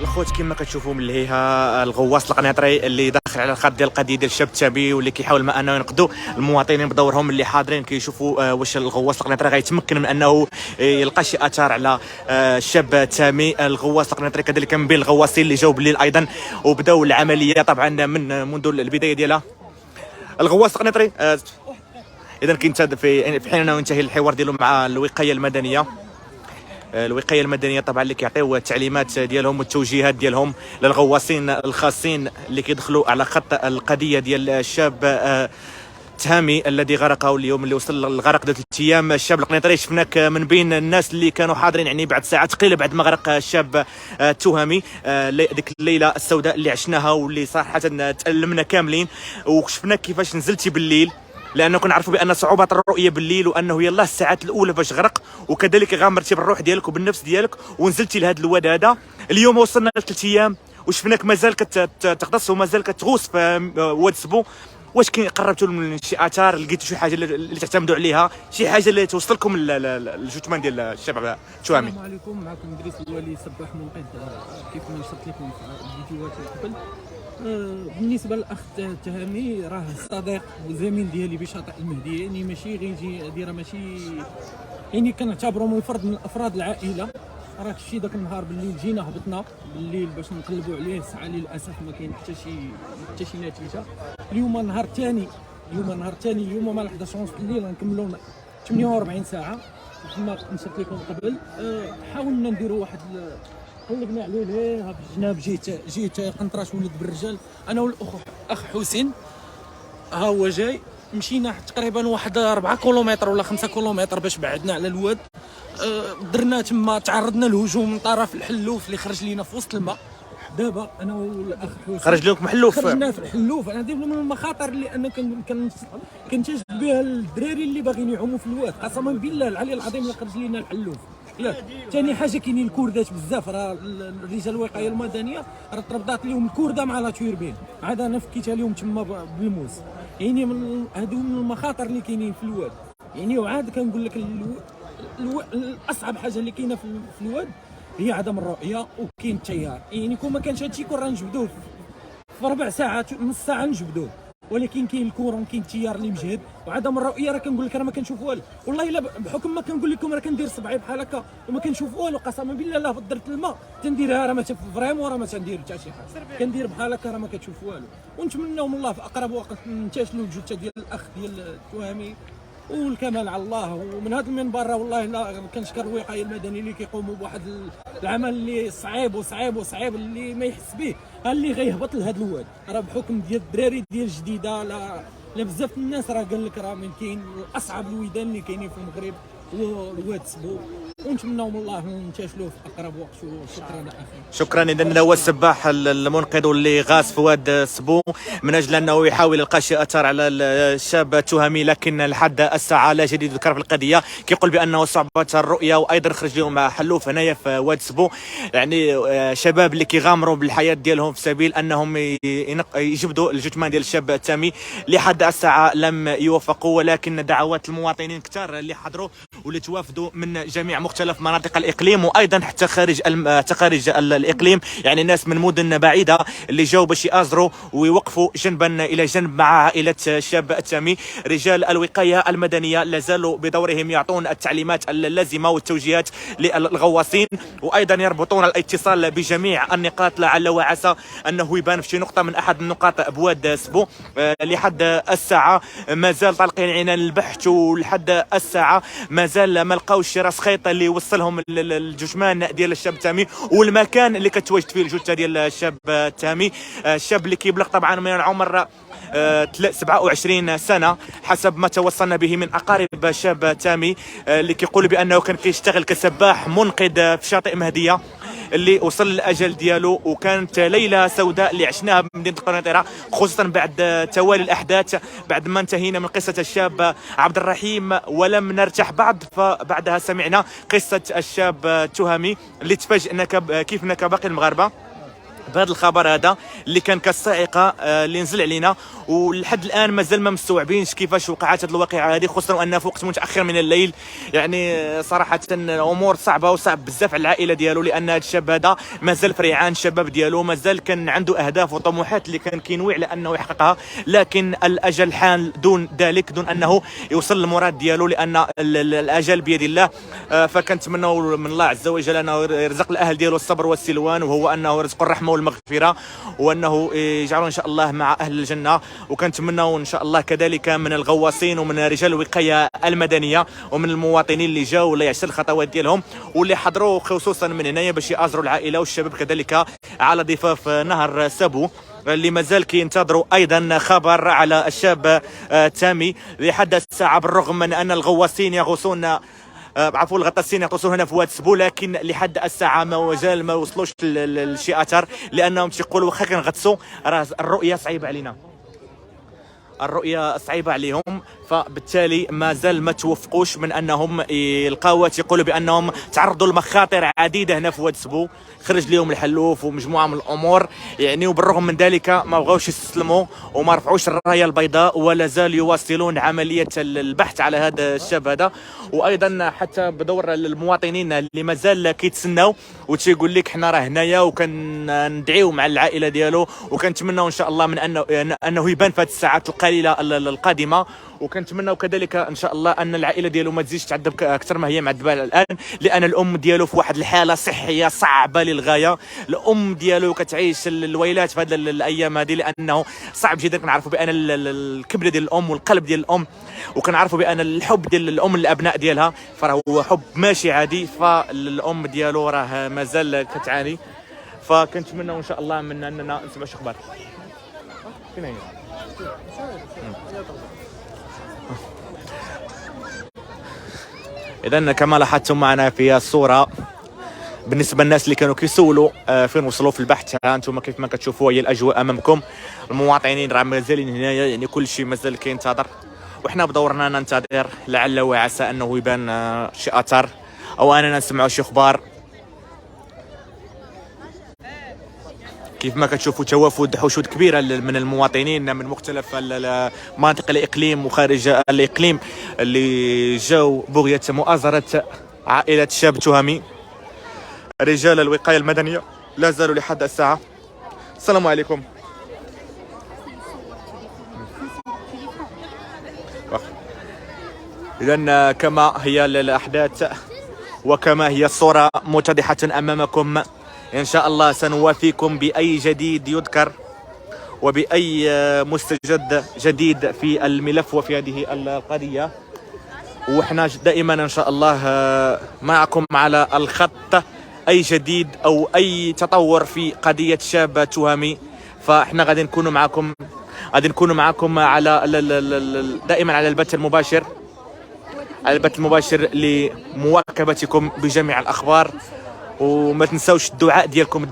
الخوت كما كتشوفوا ملي ها الغواص القنيطري اللي داخل على الخط ديال القضيه ديال الشاب التامي واللي كيحاول ما انه ينقذوا المواطنين بدورهم اللي حاضرين كيشوفوا واش الغواص القنيطري غيتمكن من انه يلقى شي اثار على الشاب التامي. الغواص القنيطري كذلك من بين الغواصين اللي جاوا بالليل ايضا وبداوا العمليه طبعا منذ البدايه ديالها. الغواص القنيطري اذا كينتهي في حين انه ينتهي الحوار ديالو مع الوقايه المدنيه. الوقايه المدنيه طبعا اللي كيعطيو التعليمات ديالهم والتوجيهات ديالهم للغواصين الخاصين اللي كيدخلوا على خط القضيه ديال الشاب تهامي الذي غرقه اليوم، اللي وصل للغرق 3 ايام. الشاب القنيطري شفناك من بين الناس اللي كانوا حاضرين يعني بعد ساعات قليله بعد ما غرق الشاب التهامي. ديك الليله السوداء اللي عشناها واللي صراحه تألمنا كاملين، وشفناك كيفاش نزلتي بالليل لانه كنعرفوا بان صعوبه الرؤيه بالليل وانه يلاه الساعات الاولى فاش غرق، وكذلك غامرتي بالروح ديالك وبالنفس ديالك ونزلتي لهذا الواد هذا. اليوم وصلنا ل 3 ايام وشفناك مازال كتغطس ومازال كتغوص في واد سبو. واش قربتوا من شي اثار؟ لقيتوا شي حاجه اللي تعتمدوا عليها، شي حاجه اللي توصلكم الجثمان ديال الشاب التهامي؟ السلام عليكم، معكم ادريس الولي سباح منقذ. كيف ما نشرت لكم في الفيديوهات اللي قبل. بالنسبه للاخ التهامي راه صديق وزميل ديالي بشاطئ المهديه، يعني ماشي غيجي دايره ماشي، يعني كنعتبرو من فرد من افراد العائله. راه شي داك النهار بالليل جينا هبطنا بالليل باش نقلبوا عليه، الساعه للاسف ما كاين حتى شي نتيجه. اليوم نهار ثاني، اليوم مع 11 ونص الليل غنكملوا 48 ساعه كما نشرت لكم قبل. حاولنا نديروا واحد قلبنا عليه ها في الجناب. جيت قنطراش ولد بالرجال انا والاخ حسين، ها هو جاي. مشينا تقريبا واحد 4 كيلومتر ولا 5 كيلومتر باش بعدنا على الواد. درنا تما، تعرضنا لهجوم من طرف الحلوف اللي خرج لينا في وسط الماء. دابا انا والاخ حسين خرج لكم حلوف؟ خرجنا في الحلوف. انا دابا من المخاطر اللي انا كنتجد بها الدراري اللي باغيين يعوموا في الواد. قسما بالله العلي العظيم اللي خرج لينا الحلوف. ثاني حاجه كاينين الكوردات بزاف، راه الرجال الوقايه المدنيه راه تربطات لهم الكورده مع لا توربين، عاد انا فكيتها لهم تما بالموس. يعني هادو من المخاطر اللي كاينين في الواد. يعني وعاد كنقول لك الاصعب حاجه اللي كاينه في الواد هي عدم الرؤيه وكاين التيار. يعني كون ما كانش هادشي كون راه نجبدوه في 4 ساعات نص ساعه نجبدوه، ولكن كاين الكورون كاين التيار اللي مجهد وعدم الرؤيه. راه كنقول لك راه ما كنشوف والو والله الا بحكم ما كنقول لكم راه كندير صبعي بحال هكا وما كنشوف والو. قسما بالله لا درت الماء تنديرها راه ما فريمون راه ما تندير حتى شي حاجه، كندير بحال هكا راه ما كتشوف والو. ونتمنوا من الله في اقرب وقت ننتشلوا الجثه ديال الاخ ديال التهامي والكمال على الله. ومن هذا المنبر والله لا كنشكر الوقايه المدنيه اللي كيقوموا بواحد العمل اللي صعيب اللي ما يحس به اللي غيهبط لهذا الواد. راه بحكم ديال الدراري ديال جديده لا بزاف الناس راه قال لك راه من كاين اصعب الويدان اللي كاينين في المغرب هو الواد سبو. ونتمنوا من الله ننتشلوه في اقرب وقت. شكرا اخي. شكرا. اذا هو السباح المنقذ واللي غاص في واد سبو من اجل انه يحاول يلقى شي اثر على الشاب التهامي، لكن لحد الساعه لا جديد ذكر في القضيه. كيقول بانه صعبت الرؤيه وايضا خرج لهم حلوف هنايا في واد سبو. يعني شباب اللي كيغامروا بالحياه ديالهم في سبيل انهم يجبدوا الجثمان ديال الشاب التهامي. لحد الساعه لم يوفقوا، ولكن دعوات المواطنين كثار اللي حضروا واللي توافدوا من جميع مختلف مناطق الاقليم وايضا حتى خارج الاقليم، يعني ناس من مدن بعيده اللي جاوا باش يازروا ويوقفوا جنبا الى جنب مع عائله الشاب التهامي. رجال الوقايه المدنيه لا زالوا بدورهم يعطون التعليمات اللازمه والتوجيهات للغواصين، وايضا يربطون الاتصال بجميع النقاط لعل وعسى انه يبان في شي نقطه من احد النقاط بواد سبو. لحد الساعه مازال طالقين عنان البحث، ولحد الساعه مازال ما لقاوش راس خيط اللي يوصلهم الجثمان ديال الشاب التهامي والمكان اللي كتواجد فيه الجثه ديال الشاب التهامي. الشاب اللي كيبلغ طبعا من العمر 27 سنه حسب ما توصلنا به من اقارب الشاب التهامي، اللي كيقول بانه كان كيشتغل كسباح منقذ في شاطئ مهديه اللي وصل الاجل ديالو. وكانت ليله سوداء اللي عشناها بمدينه القنيطره، خصوصا بعد توالي الاحداث بعد ما انتهينا من قصه الشاب عبد الرحيم ولم نرتاح بعد، فبعدها سمعنا قصه الشاب التهامي اللي تفاجئنا كيفنا كباقي المغاربه. بهذا الخبر هذا اللي كان كالصاعقه اللي نزل علينا، ولحد الان مازال ما مستوعبينش كيفاش وقعت هذه الواقعه هذه، خصوصا انها في وقت متاخر من الليل. يعني صراحه امور صعبه وصعب بزاف على العائله ديالو، لان هذا الشاب هذا مازال فريعان الشباب ديالو، مازال كان عنده اهداف وطموحات اللي كان كينوي على انه يحققها، لكن الاجل حان دون ذلك، دون انه يوصل للمراد ديالو، لان الاجل بيد الله. فكنتمنوا من الله عز وجل انه يرزق الاهل ديالو الصبر والسلوان، وهو انه يرزق الرحمه والمغفره، وانه يجعله ان شاء الله مع اهل الجنه. وكنتمنوا ان شاء الله كذلك من الغواصين ومن رجال الوقايه المدنيه ومن المواطنين اللي جاوا ولا يعشر الخطوات ديالهم واللي حضروا خصوصا من هنايا باش يازروا العائله والشباب كذلك على ضفاف نهر سابو، اللي مازال كينتظروا ايضا خبر على الشاب تامي. لحد الساعه بالرغم من ان الغواصين يغوصون عفوا الغطاسين يغطسون هنا في واد سبو، لكن لحد الساعه مازال ما وصلوش لشي اثر، لانهم تيقولوا واخا كنغطسوا راه الرؤيه صعيبه علينا، الرؤيه صعيبه عليهم، فبالتالي مازال ما توفقوش من انهم يلقاو. تيقولوا بانهم تعرضوا لمخاطر عديده هنا في واد سبو، خرج لهم الحلوف ومجموعه من الامور يعني، وبالرغم من ذلك ما بغاوش يستسلموا وما رفعوش الرايه البيضاء، ولا زالوا يواصلون عمليه البحث على هذا الشاب هذا. وايضا حتى بدور المواطنين اللي مازال كيتسناو وتيقول لك حنا راه هنايا، وكندعيو مع العائله ديالو، وكنتمناو ان شاء الله من انه يبان في هذه الساعات القليله القادمه. وكنتمناو كذلك ان شاء الله ان العائله ديالو ما تزيدش تعذب اكثر ما هي معذبه الان، لان الام ديالو في واحد الحاله صحيه صعبه للغايه. الام ديالو كتعيش الويلات في هذه الايام هذه، لانه صعب جدا. كنعرفوا بان الكبده ديال الام والقلب ديال الام، وكنعرفوا بان الحب ديال الام للابناء ديالها فراه هو حب ماشي عادي، فالام ديالو راه مازال كتعاني. فكنتمنوا ان شاء الله من اننا نسمع شي اخبار. فين هي؟ إذا كما لاحظتم معنا في الصورة، بالنسبة للناس اللي كانوا كيسولوا فين وصلوا في البحث، ها انتم كيف ما كتشوفوا هي الأجواء أمامكم، المواطنين راه مازالين هنايا، يعني كل شيء مازال كينتظر، وحنا بدورنا ننتظر لعل وعسى أنه يبان شي أثر أو أننا نسمعوا شي أخبار. كيف ما كتشوفوا توافد حشود كبيره من المواطنين من مختلف مناطق الاقليم وخارج الاقليم اللي جاوا بغيه مؤازره عائله الشاب التهامي. رجال الوقايه المدنيه لا زالوا لحد الساعه. السلام عليكم. اذا كما هي الاحداث وكما هي الصوره متضحه امامكم، إن شاء الله سنوافيكم بأي جديد يذكر وبأي مستجد جديد في الملف وفي هذه القضية، وإحنا دائما إن شاء الله معكم على الخط. أي جديد أو أي تطور في قضية شاب تهامي فإحنا غادي نكونوا معكم على دائما على البث المباشر، لمواكبتكم بجميع الأخبار. وما تنساوش الدعاء ديالكم